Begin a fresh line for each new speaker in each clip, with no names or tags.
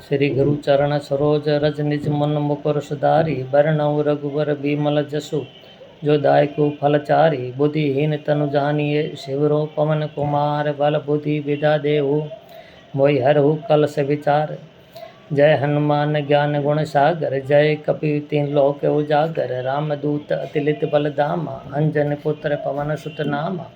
श्री गुरु चरण सरोज रज निज मन मुकुर सुधारी। बरनउँ रघुबर बिमल जसु जो दायकु फलचारी। बुद्धिहीन तनु जानिए शिवरो पवन कुमार। बल बुद्धि विद्या देहु मोहि हरहु कलस विचार। जय हनुमान ज्ञान गुण सागर। जय कपि तीन लोक उजागर। रामदूत अतिलित बल धामा। अंजन पुत्र पवन सुत नामा।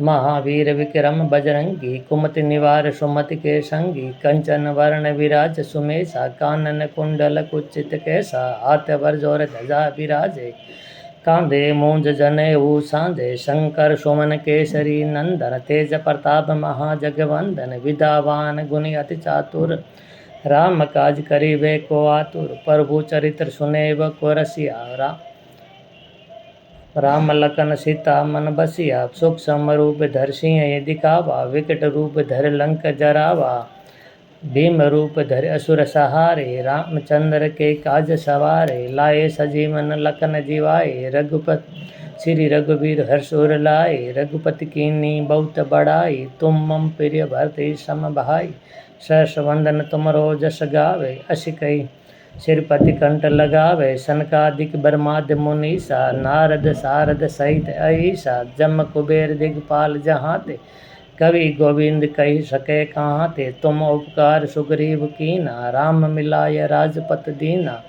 महावीर विक्रम बजरंगी। कुमति निवार सुमति के संगी। कंचन वरण विराज सुमेसा। कानन कुंडल कुचित केसा। हाथ वरजोर ध्वजा विराजे। कांधे मूंज जनेऊ सांधे। शंकर सुमन केसरी नंदन। तेज प्रताप महाजगवंदन। विद्यावान गुणी अति चातुर। राम काज करिबे को आतुर। प्रभु चरित्र सुनेब को रसिया। राम लखन सीता मन बसिया। सूक्ष्म रूप धर सिंह दिखावा। विकट रूप धर लंक जरावा। भीम रूप धर असुर सहारे। रामचंद्र के काज सवारे। लाए सजीवन लखन जीवाए। रघुपति श्री रघुवीर हर्ष उर लाए। रघुपति कीन्ही बहुत बड़ाई। तुम मम प्रिय भरत सम भाई। सहस वंदन तुमरो जस गावे। अस कही सिरपति कंठ लगावे। सनकादिक ब्रह्माद मुनीसा। नारद सारद सहित अहिसा। जम कुबेर दिगपाल जहाते। कवि गोविंद कही सके कहाते। तुम उपकार सुग्रीव कीना। राम मिलाय राजपत दीना।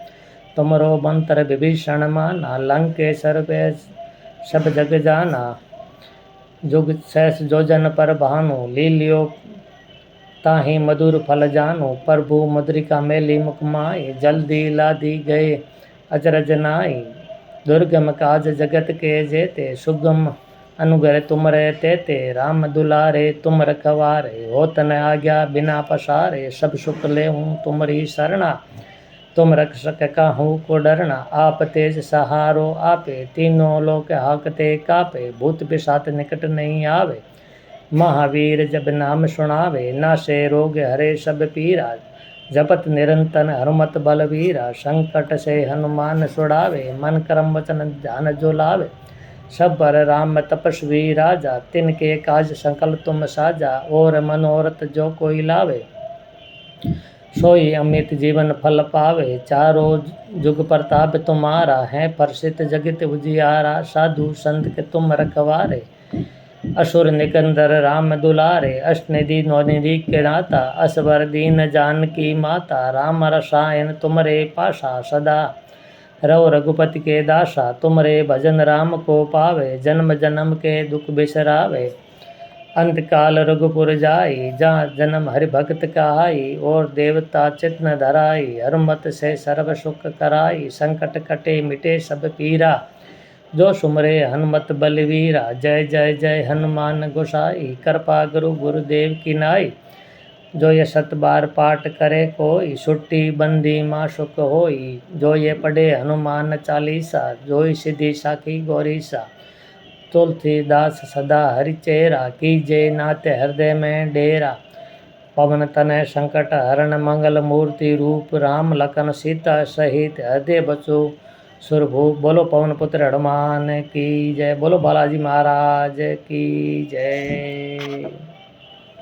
तुमरो मंत्र विभीषण माना। लंकेश्वर पे सब जग जाना। जुग सहस जोजन पर भानु। लीलियो ताहि मधुर फल जानु। प्रभु मुद्रिका मेली मुख माहि। जल्दी लादी गए अजरज नाई। दुर्गम काज जगत के जेते। सुगम अनुग्रह तुम रहते ते। राम दुलारे तुम रखवारे। होत न आज्ञा बिना पसारे। सब सुख लेहूँ तुमरी शरणा। तुम रक्षक काहू को डरना। आप तेज सहारो आपे। तीनों लोक हाकते कापे। भूत पिशाच निकट नहीं आवे। महावीर जब नाम सुनावे। नासे रोग हरे सब पीरा। जपत निरंतर हनुमत बलवीरा। संकट से हनुमान छुड़ावे। मन कर्म वचन ध्यान जो लावे। सब पर राम तपस्वी राजा। तिनके काज सकल तुम साजा। और मनोरथ जो कोई लावे। सोई अमित जीवन फल पावे। चारों जुग प्रताप तुम्हारा। है प्रसिद्ध जगत उजियारा। साधु संत के तुम रखवारे। असुर निकंदर राम दुलारे। अष्टनिधि नौनिधि के नाता। असवर दीन जानकी माता। राम रसायन तुमरे पासा। सदा रहो रघुपति के दासा। तुमरे भजन राम को पावे। जन्म जन्म के दुख बिसरावे। अंतकाल रघुपुर जाई। जहाँ जन्म हरि भक्त कहाई। और देवता चित्त धराई। हनुमत से सर्व सुख कराई। संकट कटे मिटे सब पीरा। जो सुमरे हनुमत बलवीरा। जय जय जय हनुमान गोसाई। कृपा गुरु गुरुदेव की नाई। जो ये 7 बार पाठ करे कोई। छुट्टी बंदी माँ सुख होई। जो ये पढ़े हनुमान चालीसा। जोई सिद्धि साखी गौरीसा। तुलसीदास सदा हरिचेरा। कीजे नाते हृदय में डेरा। पवन तनय संकट हरण मंगल मूर्ति रूप। राम लखन सीता सहित हृदय बसु सुरभूप। बोलो पवन पुत्र हनुमान की जय। बोलो बालाजी महाराज की जय।